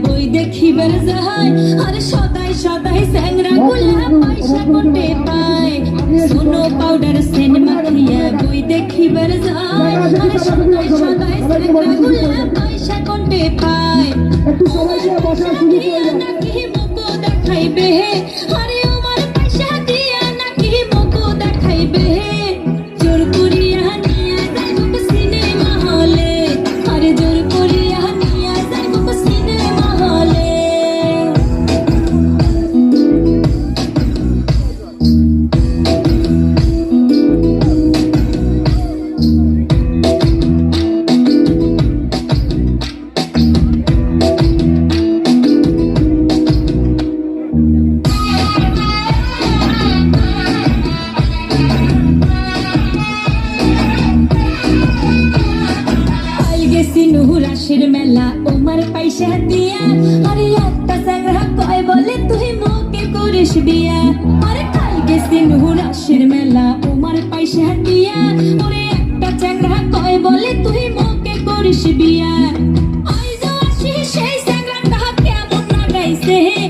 বই দেখিবার যাই আর সদাই সদাই স্যাংরা গুলা পয়সা কোটে পায় সোনো পাউডার সেন মাখিয়া বই দেখিবার যাই আর সদাই সদাই স্যাংরা গুলা পয়সা কোটে পায় নাকি মুখো দেখাইবে আরে আমার পয়সা দিয়া নাকি মুখো দেখাইবে জোর করিয়া নিয়া যাইব সিনেমা হলে আরে জোর করিয়া নিয়া যাইব সিনেমা হলে রাশের মেলা ওমার পয়সা দিয়া আরে একটা স্যাংরা কয় বলে তুই মোকে করিস বিয়া আরে কাল গেছি রাশের মেলা ওমার পয়সা দিয়া ওরে একটা স্যাংরা কয় বলে তুই মোকে করিস বিয়া আইজ আসি সেই স্যাংরাটা কেমন লাগাইছে